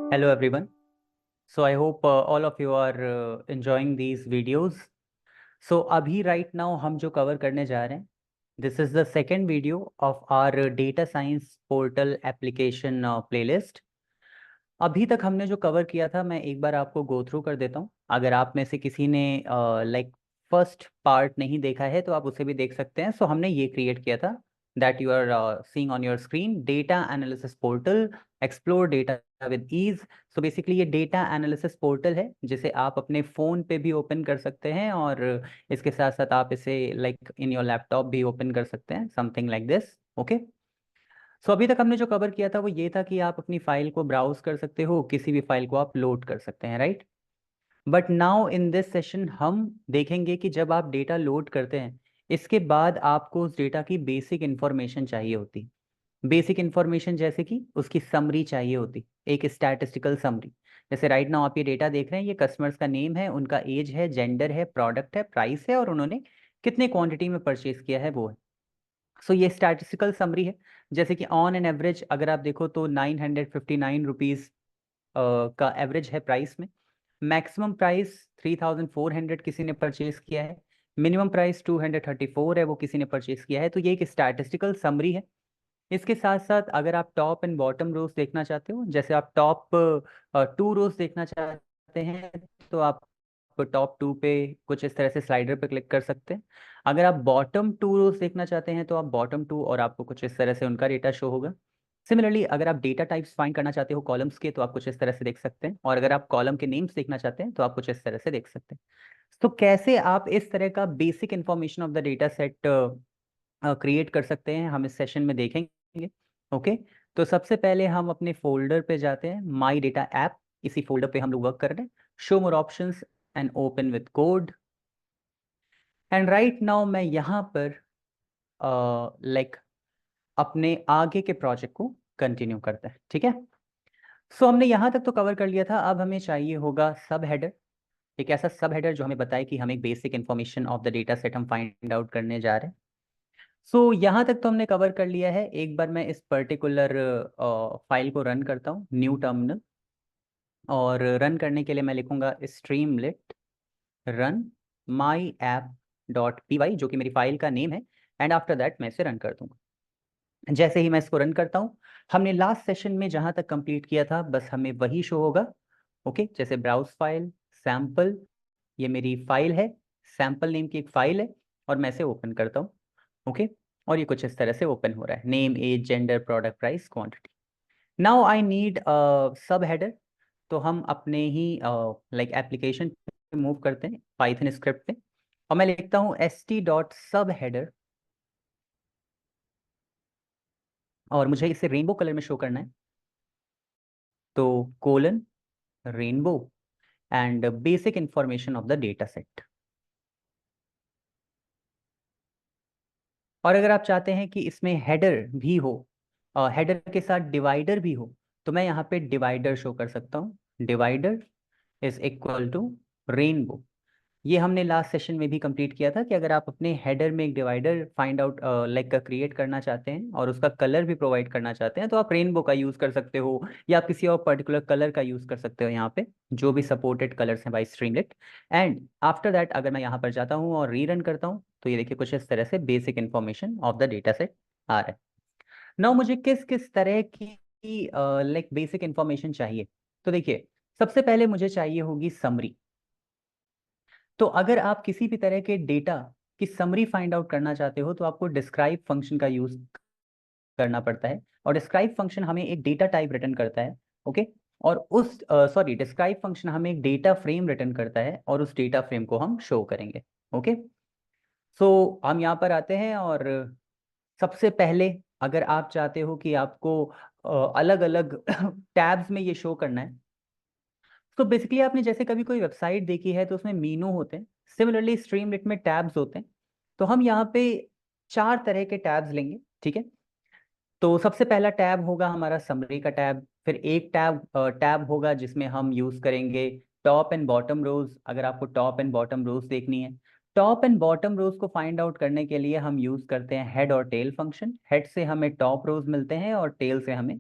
Hello everyone. So I hope all of you are enjoying these videos. So अभी right now हम जो cover करने जा रहे हैं, this is the second video of our data science portal application playlist. अभी तक हमने जो कवर किया था मैं एक बार आपको गो थ्रू कर देता हूँ। अगर आप में से किसी ने लाइक फर्स्ट पार्ट नहीं देखा है तो आप उसे भी देख सकते हैं। सो हमने ये क्रिएट किया था that you are seeing on your screen, data analysis portal, explore data with ease. So basically ये डेटा एनालिसिस पोर्टल है जिसे आप अपने फ़ोन पे भी ओपन कर सकते हैं और इसके साथ साथ आप इसे लाइक इन योर लैपटॉप भी ओपन कर सकते हैं, समथिंग लाइक दिस। ओके, सो अभी तक हमने जो कवर किया था वो ये था कि आप अपनी फाइल को ब्राउज कर सकते हो, किसी भी फाइल को आप लोड कर सकते हैं, right. But now in this session हम देखेंगे कि जब आप डेटा लोड करते हैं इसके बाद आपको उस डेटा की बेसिक इंफॉर्मेशन चाहिए होती। बेसिक इंफॉर्मेशन जैसे कि उसकी समरी चाहिए होती, एक स्टैटिस्टिकल समरी। जैसे राइट नाउ आप ये डेटा देख रहे हैं, ये कस्टमर्स का नेम है, उनका एज है, जेंडर है, प्रोडक्ट है, प्राइस है और उन्होंने कितने क्वांटिटी में परचेज किया है वो है। सो ये स्टैटिस्टिकल समरी है। जैसे कि ऑन एन एवरेज अगर आप देखो तो 959 रुपीज़ का एवरेज है प्राइस में। मैक्सिमम प्राइस 3400 किसी ने परचेज किया है, मिनिमम प्राइस 234 है वो किसी ने परचेज किया है। तो ये एक स्टैटिस्टिकल समरी है। इसके साथ साथ अगर आप टॉप एंड बॉटम रोज देखना चाहते हो, जैसे आप टॉप 2 रोज देखना चाहते हैं तो आप टॉप 2 पे कुछ इस तरह से स्लाइडर पे क्लिक कर सकते हैं। अगर आप बॉटम 2 रोज देखना चाहते हैं तो आप बॉटम 2 और आपको कुछ इस तरह से उनका डेटा शो होगा। सिमिलरली अगर आप डेटा टाइप्स फाइंड करना चाहते हो कॉलम्स के तो आप कुछ इस तरह से देख सकते हैं, और अगर आप कॉलम के नेम्स देखना चाहते हैं तो आप कुछ इस तरह से देख सकते हैं। तो कैसे आप इस तरह का basic information of the data set create कर सकते हैं हम इस सेशन में देखेंगे। ओके, तो सबसे पहले हम अपने फोल्डर पे जाते हैं, माई डेटा ऐप, इसी फोल्डर पे हम लोग वर्क कर रहे हैं। Show more options and open with code. And right now मैं यहाँ पर लाइक अपने आगे के प्रोजेक्ट को कंटिन्यू करते हैं, ठीक है। सो हमने यहाँ तक तो कवर कर लिया था, अब हमें चाहिए होगा सब हेडर। एक ऐसा सब हेडर जो हमें बताए कि हम एक basic information of the data set हम फाइंड आउट करने जा रहे हैं। सो यहाँ तक तो हमने कवर कर लिया है। एक बार मैं इस पर्टिकुलर फाइल को रन करता हूँ, न्यू टर्मिनल, और रन करने के लिए मैं लिखूंगा Streamlit run my app dot P Y, जो कि मेरी फाइल का नेम है। एंड आफ्टर दैट मैं इसे रन कर दूंगा। जैसे ही मैं इसको रन करता हूँ, हमने लास्ट सेशन में जहाँ तक कंप्लीट किया था बस हमें वही शो होगा। ओके, जैसे ब्राउज फाइल सैम्पल, ये मेरी फाइल है, सैम्पल नेम की एक फाइल है, और मैं इसे ओपन करता हूँ। ओके, और ये कुछ इस तरह से ओपन हो रहा है, name, age, gender, product, price, quantity. Now I need subheader. तो हम अपने ही लाइक एप्लीकेशन पे मूव करते हैं, पाइथन स्क्रिप्ट पे, और मैं लिखता हूँ st.subheader, और मुझे इसे रेनबो कलर में शो करना है। तो colon rainbow and basic information of the data set. और अगर आप चाहते हैं कि इसमें हेडर भी हो, हेडर के साथ डिवाइडर भी हो, तो मैं यहाँ पे डिवाइडर शो कर सकता हूँ। Divider is equal to rainbow. ये हमने लास्ट सेशन में भी कंप्लीट किया था कि अगर आप अपने हेडर में एक डिवाइडर फाइंड आउट लाइक का क्रिएट करना चाहते हैं और उसका कलर भी प्रोवाइड करना चाहते हैं तो आप रेनबो का यूज़ कर सकते हो, या आप किसी और पर्टिकुलर कलर का यूज़ कर सकते हो यहाँ पे, जो भी सपोर्टेड कलर्स हैं by Streamlit. And after that अगर मैं यहाँ पर जाता हूँ और रीरन करता हूँ तो ये देखिए कुछ इस तरह से basic information of the data set आ रहा है। नाउ मुझे किस किस तरह की लाइक बेसिक इन्फॉर्मेशन चाहिए, तो देखिए सबसे पहले मुझे चाहिए होगी समरी। तो अगर आप किसी भी तरह के डेटा की समरी फाइंड आउट करना चाहते हो तो आपको डिस्क्राइब फंक्शन का यूज करना पड़ता है, और डिस्क्राइब फंक्शन हमें एक डेटा टाइप रिटर्न करता है। ओके, और उस सॉरी डिस्क्राइब फंक्शन हमें एक डेटा फ्रेम रिटर्न करता है और उस डेटा फ्रेम को हम शो करेंगे। ओके, सो हम यहाँ पर आते हैं, और सबसे पहले अगर आप चाहते हो कि आपको अलग अलग टैब्स में ये शो करना है, तो बेसिकली आपने जैसे कभी कोई वेबसाइट देखी है तो उसमें मीनू होते हैं, सिमिलरली स्ट्रीमलेट में टैब्स होते हैं। तो हम यहाँ पे 4 तरह के टैब्स लेंगे, ठीक है। तो सबसे पहला टैब होगा हमारा समरी का टैब, फिर एक टैब टैब होगा जिसमें हम यूज़ करेंगे टॉप एंड बॉटम रोज, अगर आपको टॉप एंड बॉटम रोज देखनी है। टॉप एंड बॉटम रोज को फाइंड आउट करने के लिए हम यूज़ करते हैं हेड और टेल फंक्शन। हेड से हमें टॉप रोज मिलते हैं और टेल से हमें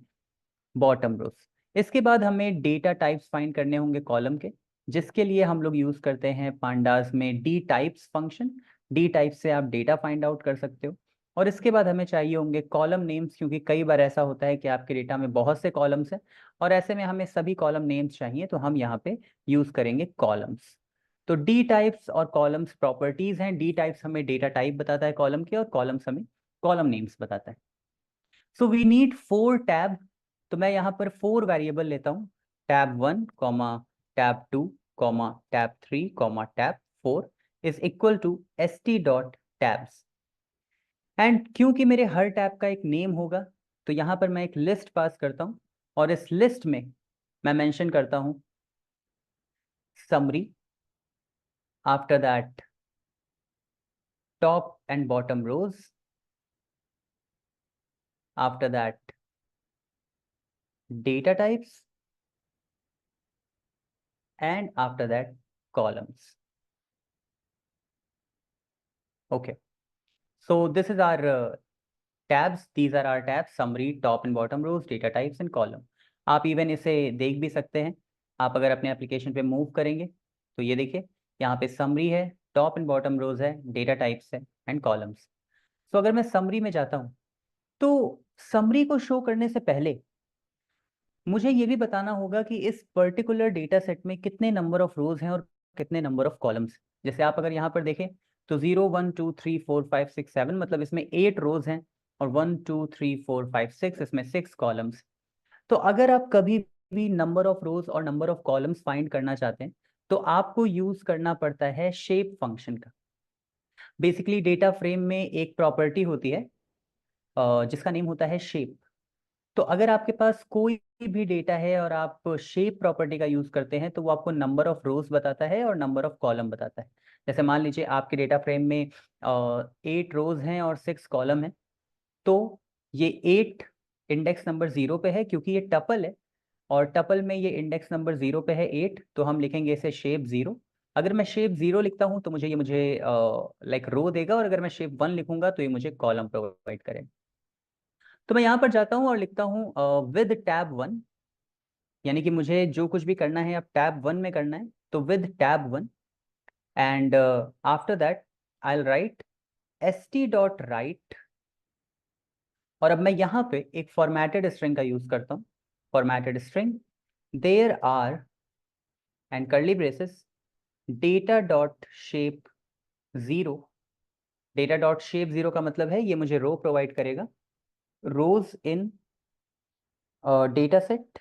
बॉटम रोज। इसके बाद हमें डेटा टाइप्स फाइंड करने होंगे कॉलम के, जिसके लिए हम लोग यूज करते हैं पांडास में D types function. D type से आप डेटा फाइंड आउट कर सकते हो। और इसके बाद हमें चाहिए होंगे कॉलम नेम्स, क्योंकि कई बार ऐसा होता है कि आपके डेटा में बहुत से कॉलम्स हैं और ऐसे में हमें सभी कॉलम नेम्स चाहिए, तो हम यहाँ पे यूज करेंगे कॉलम्स। तो डी टाइप्स और कॉलम्स प्रॉपर्टीज हैं। डी टाइप्स हमें डेटा टाइप बताता है कॉलम के, और कॉलम्स हमें कॉलम नेम्स बताता है। So we need 4 tab. तो मैं यहाँ पर 4 वेरिएबल लेता हूँ, tab 1 comma tab 2 comma tab 3 comma tab 4 is equal to st.tabs। And क्योंकि मेरे हर टैब का एक नेम होगा, तो यहाँ पर मैं एक लिस्ट पास करता हूँ, और इस लिस्ट में मैं मेंशन करता हूँ summary, after that top and bottom rows, after that data types, and after that columns. Okay, so this is our tabs. These are our tabs: summary, top and bottom rows, data types and column. आप even इसे देख भी सकते हैं। आप अगर अपने application पे मूव करेंगे तो ये देखिए, यहाँ पे समरी है, टॉप एंड बॉटम रोज है, डेटा टाइप्स है एंड कॉलम्स। सो अगर मैं समरी में जाता हूँ, तो समरी को शो करने से पहले मुझे ये भी बताना होगा कि इस पर्टिकुलर डेटा सेट में कितने नंबर ऑफ रोज हैं और कितने नंबर ऑफ कॉलम्स। जैसे आप अगर यहाँ पर देखें तो 0 1 2 3 4 5 6 7, मतलब इसमें 8 रोज हैं, और 1 2 3 4 5 6, इसमें 6 कॉलम्स। तो अगर आप कभी भी नंबर ऑफ रोज और नंबर ऑफ कॉलम्स फाइंड करना चाहते हैं, तो आपको यूज करना पड़ता है शेप फंक्शन का। बेसिकली डेटा फ्रेम में एक प्रॉपर्टी होती है जिसका नेम होता है शेप। तो अगर आपके पास कोई भी डेटा है और आप शेप प्रॉपर्टी का यूज करते हैं, तो वो आपको नंबर ऑफ रोज बताता है और नंबर ऑफ कॉलम बताता है। जैसे मान लीजिए आपके डेटा फ्रेम में 8 रोज हैं और 6 कॉलम हैं, तो ये 8 इंडेक्स नंबर 0 पे है, क्योंकि ये टपल है, और टपल में ये इंडेक्स नंबर 0 पे है 8, तो हम लिखेंगे इसे शेप 0। अगर मैं शेप 0 लिखता हूँ तो मुझे लाइक रो देगा, और अगर मैं शेप 1 लिखूंगा तो ये मुझे कॉलम प्रोवाइड करेगा। तो मैं यहाँ पर जाता हूँ और लिखता हूँ विद टैब 1, यानी कि मुझे जो कुछ भी करना है अब टैब 1 में करना है, तो with tab 1। And after that I right st.write। और अब मैं यहाँ पे एक फॉर्मेटेड स्ट्रिंग का यूज करता हूँ। Formatted string there are and curly braces data dot shape 0। Data dot shape 0 का मतलब है ये मुझे रो प्रोवाइड करेगा, rows in data set,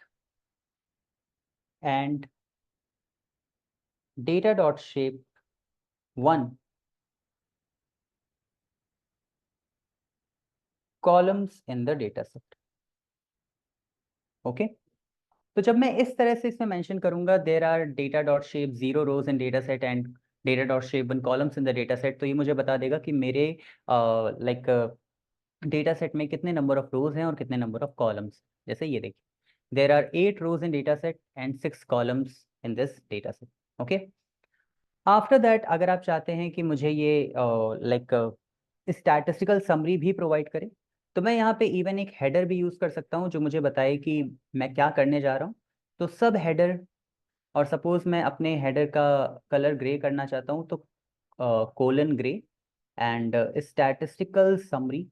and data dot shape 1 columns in the data set. Okay, तो जब मैं इस तरह से इसमें मेंशन करूंगा there are data dot shape 0 rows in data set and data dot shape 1 columns in the data set, तो ये मुझे बता देगा कि मेरे लाइक डेटा सेट में कितने नंबर ऑफ रोज हैं और कितने नंबर ऑफ कॉलम्स। जैसे ये देखिए, there are 8 rows in data set and 6 columns in this data set. Okay, after that अगर आप चाहते हैं कि मुझे ये लाइक स्टैटिस्टिकल समरी भी प्रोवाइड करे, तो मैं यहाँ पे इवन एक हेडर भी यूज़ कर सकता हूँ जो मुझे बताए कि मैं क्या करने जा रहा हूँ। तो सब हेडर, और सपोज मैं अपने हेडर का कलर ग्रे करना चाहता हूँ, तो colon grey and statistical summary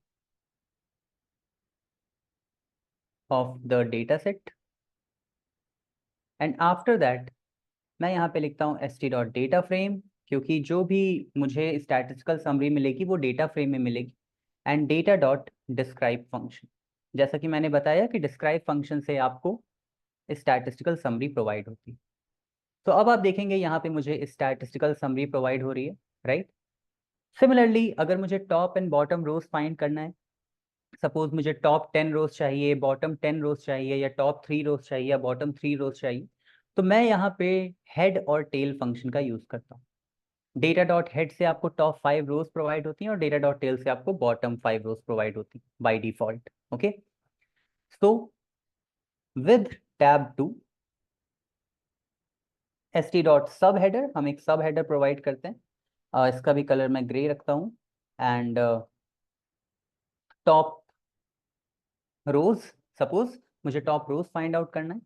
of the data set. And after that मैं यहाँ पे लिखता हूँ st.data_frame, क्योंकि जो भी मुझे स्टैटिस्टिकल समरी मिलेगी वो डेटा फ्रेम में मिलेगी। And data dot describe function, जैसा कि मैंने बताया कि डिस्क्राइब फंक्शन से आपको स्टैटिस्टिकल समरी प्रोवाइड होती है। तो अब आप देखेंगे यहाँ पे मुझे स्टैटिस्टिकल समरी प्रोवाइड हो रही है, राइट। सिमिलरली अगर मुझे top and bottom rows find करना है, सपोज मुझे टॉप 10 रोज चाहिए, बॉटम 10 रोज चाहिए, या टॉप 3 रोज चाहिए या बॉटम 3 रोज चाहिए, तो मैं यहाँ पे हेड और टेल फंक्शन का यूज करता हूँ। डेटा डॉट हेड से आपको टॉप 5 रोज प्रोवाइड होती हैं, और डेटा डॉट टेल से आपको बॉटम 5 रोज प्रोवाइड होती हैं by default. Okay, so with tab 2 st सब हेडर, हम एक सब हेडर प्रोवाइड करते हैं। इसका भी कलर मैं ग्रे रखता हूँ। एंड टॉप रोज, सपोज मुझे टॉप रोज फाइंड आउट करना है,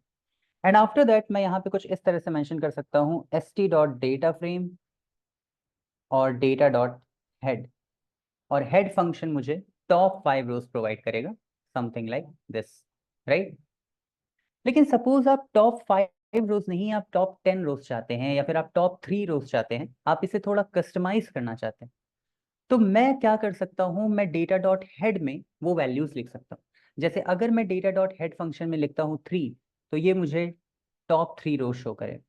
एंड आफ्टर दैट मैं यहाँ पे कुछ इस तरह से मेंशन कर सकता हूँ st.data_frame और data.head, और हेड फंक्शन मुझे टॉप 5 रोज प्रोवाइड करेगा, समथिंग लाइक दिस, राइट। लेकिन सपोज आप टॉप 5 रोज नहीं, आप टॉप 10 रोज चाहते हैं, या फिर आप टॉप 3 रोज चाहते हैं, आप इसे थोड़ा कस्टमाइज करना चाहते हैं, तो मैं क्या कर सकता हूँ, मैं डेटा डॉट हेड में वो वैल्यूज लिख सकता हूँ। जैसे अगर मैं डेटा डॉट हेड फंक्शन में लिखता हूँ 3, तो ये मुझे टॉप 3 रोज शो करे।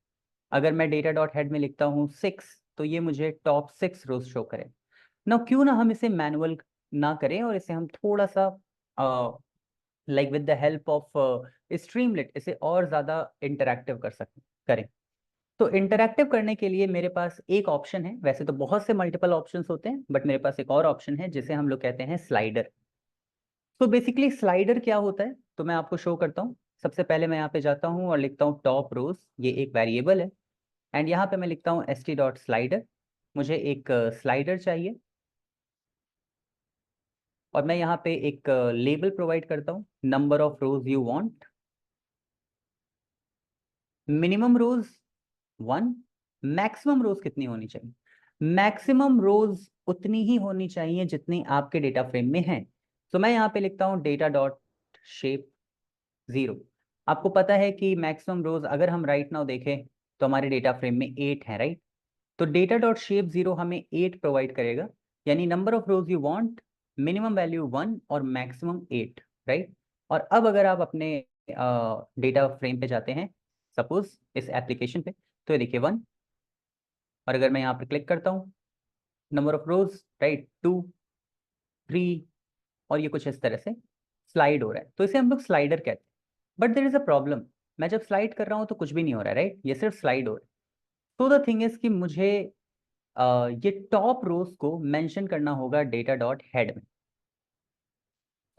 अगर मैं डेटा डॉट हेड में लिखता हूँ 6, तो ये मुझे टॉप 6 रोज शो करे। ना क्यों ना हम इसे मैनुअल ना करें, और इसे हम थोड़ा सा like with the help of Streamlit इसे और ज़्यादा इंटरैक्टिव कर सकते करें। तो इंटरैक्टिव करने के लिए मेरे पास एक ऑप्शन है, वैसे तो बहुत से मल्टीपल ऑप्शंस होते हैं, बट मेरे पास एक और ऑप्शन है जिसे हम लोग कहते हैं स्लाइडर। तो बेसिकली स्लाइडर क्या होता है, तो मैं आपको शो करता हूँ। सबसे पहले मैं यहाँ पे जाता हूँ और लिखता हूँ टॉप रोज, ये एक वेरिएबल है, एंड यहाँ पे मैं लिखता हूँ st.slider। मुझे एक स्लाइडर चाहिए, और मैं यहाँ पे एक लेबल प्रोवाइड करता हूँ, number of rows you want, minimum rows 1, maximum rows कितनी होनी चाहिए, मैक्सिमम रोज उतनी ही होनी चाहिए जितनी आपके डेटा फ्रेम में है। तो मैं यहाँ पे लिखता हूँ डेटा डॉट शेप 0। आपको पता है कि मैक्सिमम रोज अगर हम राइट नाउ देखें तो हमारे डेटा फ्रेम में 8 है, राइट। तो डेटा डॉट शेप 0 हमें 8 प्रोवाइड करेगा, यानी number of rows you want, minimum value 1 और मैक्सिमम 8, राइट। और अब अगर आप अपने डेटा फ्रेम पे जाते हैं, सपोज इस एप्लीकेशन पे, तो ये देखिए 1, और अगर मैं यहाँ पर क्लिक करता हूँ, नंबर ऑफ रोज, राइट, 2, 3, और ये कुछ इस तरह से स्लाइड हो रहा है, तो इसे हम लोग स्लाइडर कहते हैं। But there is a problem, मैं जब स्लाइड कर रहा हूँ तो कुछ भी नहीं हो रहा है, राइट, ये सिर्फ स्लाइड हो रहा है। तो द थिंग इज कि मुझे ये टॉप रोज को मेंशन करना होगा डेटा डॉट हेड में।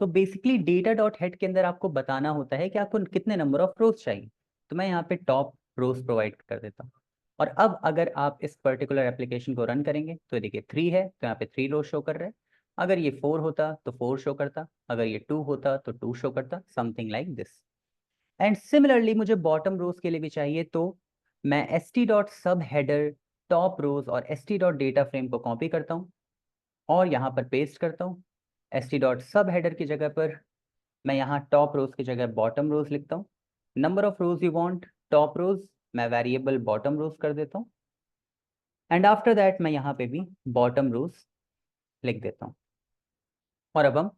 तो बेसिकली डेटा डॉट हेड के अंदर आपको बताना होता है कि आपको कितने नंबर ऑफ रोज चाहिए। तो मैं यहाँ पे टॉप रोज प्रोवाइड कर देता हूँ। और अब अगर आप इस पर्टिकुलर एप्लीकेशन को रन करेंगे, तो देखिए 3 है, तो यहाँ पे 3 रोज शो कर रहे हैं। अगर ये 4 होता तो 4 शो करता, अगर ये 2 होता तो 2 शो करता, something like this. And similarly मुझे बॉटम रोज के लिए भी चाहिए, तो मैं st.subheader टॉप रोज और st.data_frame को कॉपी करता हूँ और यहाँ पर पेस्ट करता हूँ। st.subheader की जगह पर मैं यहाँ टॉप रोज की जगह बॉटम रोज लिखता हूँ। Number of rows you want, top rows, मैं वेरिएबल बॉटम रोज कर देता हूँ, एंड आफ्टर दैट मैं यहाँ पे भी बॉटम रोज लिख देता हूँ। और अब हम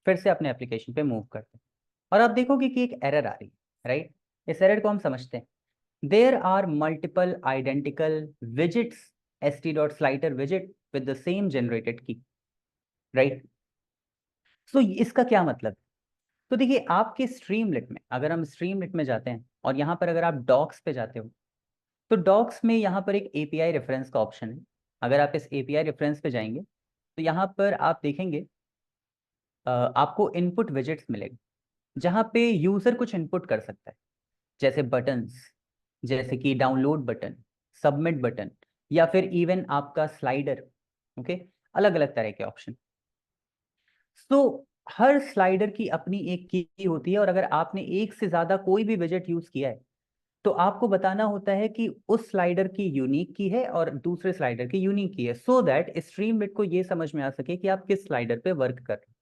फिर से अपने एप्लीकेशन पे मूव करते हैं, और आप देखोगे कि एक एरर आ रही है, राइट। इस एरर को हम समझते हैं। There are multiple identical widgets st.slider widget with the same generated key, right? So इसका क्या मतलब है? तो देखिए आपके स्ट्रीमलेट में, अगर हम स्ट्रीमलेट में जाते हैं और यहाँ पर अगर आप डॉक्स पे जाते हो, तो डॉक्स में यहाँ पर एक API रेफरेंस का ऑप्शन है। अगर आप इस API रेफरेंस पे जाएंगे तो यहाँ पर आप देखेंगे आपको इनपुट विजेट्स मिलेगा, जहाँ पे यूजर कुछ इनपुट कर सकता है, जैसे बटन्स, जैसे कि डाउनलोड बटन, सबमिट बटन, या फिर इवन आपका स्लाइडर, ओके, अलग अलग तरह के ऑप्शन। तो हर स्लाइडर की अपनी एक की होती है, और अगर आपने एक से ज्यादा कोई भी विजेट यूज किया है, तो आपको बताना होता है कि उस स्लाइडर की यूनिक की है और दूसरे स्लाइडर की यूनिक की है, सो दैट स्ट्रीमलेट को ये समझ में आ सके कि आप किस स्लाइडर पे वर्क कर रहे हैं।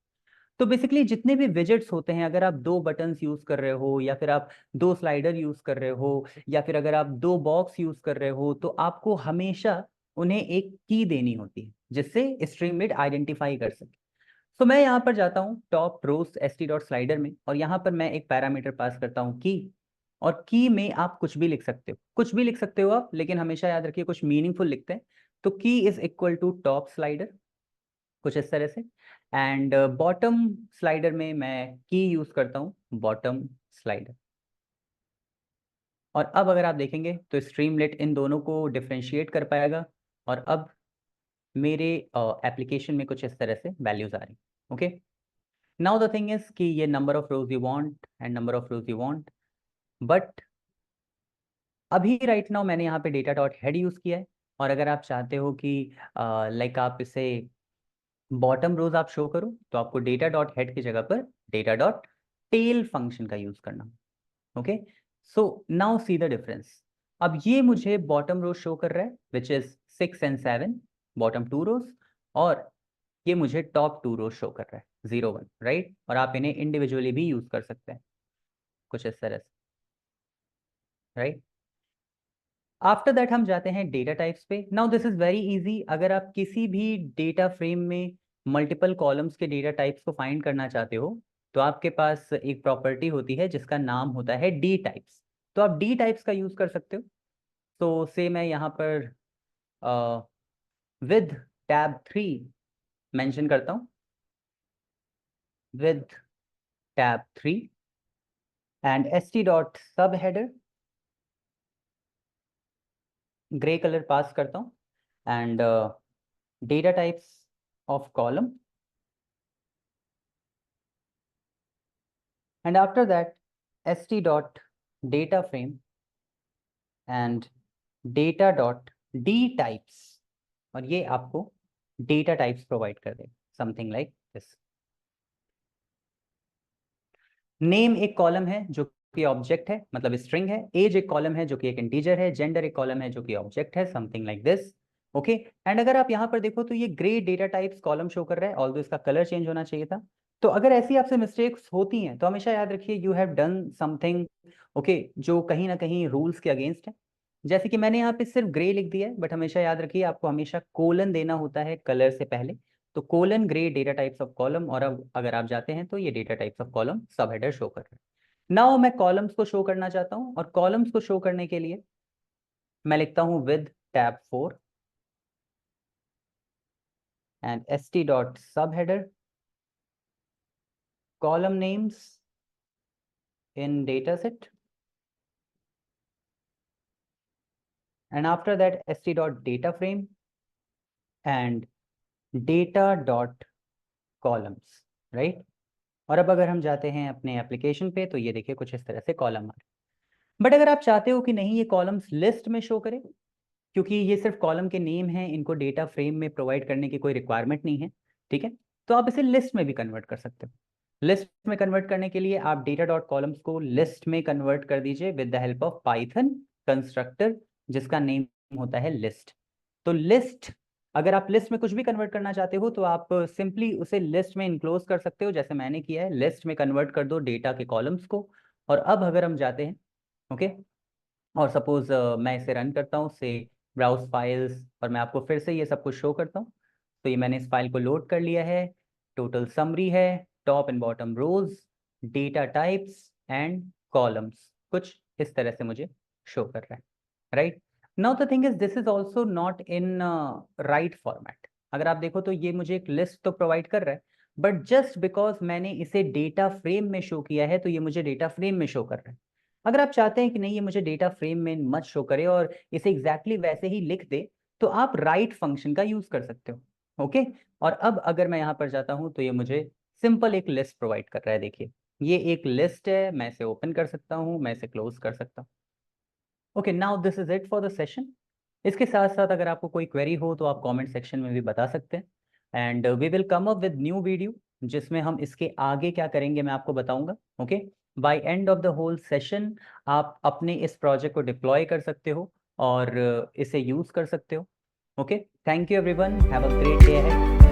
तो बेसिकली जितने भी विजेट्स होते हैं, अगर आप 2 बटन्स यूज कर रहे हो, या फिर आप 2 स्लाइडर यूज कर रहे हो, या फिर अगर आप 2 बॉक्स यूज कर रहे हो, तो आपको हमेशा उन्हें एक की देनी होती है जिससे स्ट्रीमलेट आइडेंटिफाई कर सके। तो मैं यहाँ पर जाता हूँ टॉप रोज st.slider में, और यहाँ पर मैं एक पैरामीटर पास करता हूँ की। और की में आप कुछ भी लिख सकते हो, कुछ भी लिख सकते हो आप, लेकिन हमेशा याद रखिए कुछ मीनिंगफुल लिखते हैं। तो key is equal to top slider, कुछ इस तरह से। एंड बॉटम स्लाइडर में मैं की यूज करता हूँ बॉटम स्लाइडर। और अब अगर आप देखेंगे तो स्ट्रीमलेट इन दोनों को डिफ्रेंशिएट कर पाएगा, और अब मेरे एप्लीकेशन में कुछ इस तरह से वैल्यूज आ रही। Okay, now the thing is कि ये number of rows you want and number of rows you want, but अभी राइट नाउ मैंने यहाँ पे डेटा डॉट हेड यूज किया है। और अगर आप चाहते हो कि लाइक आप इसे बॉटम रोज आप शो करो, तो आपको डेटा डॉट हेड की जगह पर डेटा डॉट टेल फंक्शन का यूज करना। Okay, so now see the difference. अब ये मुझे बॉटम रो शो कर रहा है विच इज 6 and 7, बॉटम 2 रोज, और ये मुझे टॉप 2 रोज शो कर रहा है 0 1, राइट। और आप इन्हें इंडिविजुअली भी यूज कर सकते हैं कुछ इस तरह से, राइट। आफ्टर दैट हम जाते हैं डेटा टाइप्स पे। Now this is very easy. अगर आप किसी भी डेटा फ्रेम में मल्टीपल कॉलम्स के डेटा टाइप्स को फाइंड करना चाहते हो तो आपके पास एक प्रॉपर्टी होती है जिसका नाम होता है डी टाइप्स। तो आप डी टाइप्स का यूज कर सकते हो। तो से मैं यहाँ पर विद टैब 3 मेंशन करता हूँ, with tab 3 and st dot सब हेडर ग्रे कलर पास करता हूँ and data types of column, and after that st dot data frame and data dot d types, और ये आपको डेटा टाइप्स प्रोवाइड कर देगा समथिंग लाइक दिस। नेम एक column है जो कि ऑब्जेक्ट है, मतलब स्ट्रिंग है। एज एक कॉलम है जो कि एक इंटीजर है। जेंडर एक कॉलम है जो कि ऑब्जेक्ट है, something like this. Okay, and अगर आप यहाँ पर देखो तो ये grey data types column show कर रहा है, ऑल्दो इसका कलर चेंज होना चाहिए था। तो अगर ऐसी आपसे मिस्टेक्स होती हैं तो हमेशा याद रखिए you have done something okay जो कहीं ना कहीं रूल्स के अगेंस्ट है। जैसे कि मैंने यहाँ पे सिर्फ ग्रे लिख दिया है, बट हमेशा याद रखिए आपको हमेशा कोलन देना होता है कलर से पहले। तो colon grey data types of column, और अब अगर आप जाते हैं तो ये डेटा टाइप्स ऑफ कॉलम सब हेडर शो कर रहे हैं। नाउ मैं कॉलम्स को शो करना चाहता हूँ, और कॉलम्स को शो करने के लिए मैं लिखता हूँ with tab 4 and st dot सब header column names in dataset, and after that st dot data frame and data dot columns, right। और अब अगर हम जाते हैं अपने एप्लीकेशन पे तो ये देखिए कुछ इस तरह से कॉलम आ रहे हैं। बट अगर आप चाहते हो कि नहीं ये कॉलम्स लिस्ट में शो करें, क्योंकि ये सिर्फ कॉलम के नेम हैं, इनको डेटा फ्रेम में प्रोवाइड करने की कोई रिक्वायरमेंट नहीं है, ठीक है, तो आप इसे लिस्ट में भी कन्वर्ट कर सकते हो। लिस्ट में कन्वर्ट करने के लिए आप डेटा डॉट कॉलम्स को लिस्ट में कन्वर्ट कर दीजिए with the help of Python constructor जिसका नेम होता है लिस्ट। तो लिस्ट, अगर आप लिस्ट में कुछ भी कन्वर्ट करना चाहते हो तो आप सिंपली उसे लिस्ट में इनक्लोज कर सकते हो, जैसे मैंने किया है। लिस्ट में कन्वर्ट कर दो डेटा के कॉलम्स को। और अब अगर हम जाते हैं ओके, और सपोज मैं इसे रन करता हूँ से ब्राउज फाइल्स, और मैं आपको फिर से ये सब कुछ शो करता हूँ। तो ये मैंने इस फाइल को लोड कर लिया है। टोटल समरी है, top and bottom rows, data types and columns कुछ इस तरह से मुझे शो कर रहा है, right. Now the thing is this is also not in right format. अगर आप देखो तो ये मुझे एक लिस्ट तो प्रोवाइड कर रहा है, बट जस्ट बिकॉज मैंने इसे डेटा फ्रेम में शो किया है तो ये मुझे डेटा फ्रेम में शो कर रहा है। अगर आप चाहते हैं कि नहीं ये मुझे डेटा फ्रेम में मत शो करे और इसे एग्जैक्टली वैसे ही लिख दे, तो आप राइट फंक्शन का यूज कर सकते हो, ओके। और अब अगर मैं यहाँ पर जाता हूँ तो ये मुझे सिंपल एक लिस्ट प्रोवाइड कर रहा है। देखिए ये एक लिस्ट है, मैं इसे ओपन कर सकता हूँ, मैं इसे क्लोज कर सकता हूँ। Okay, now this is it for the session. इसके साथ साथ अगर आपको कोई क्वेरी हो तो आप कमेंट सेक्शन में भी बता सकते हैं, and we will come up with new video जिसमें हम इसके आगे क्या करेंगे मैं आपको बताऊंगा, okay. By end of the whole session आप अपने इस प्रोजेक्ट को डिप्लॉय कर सकते हो और इसे यूज कर सकते हो, okay. Thank you everyone, have a great day ahead.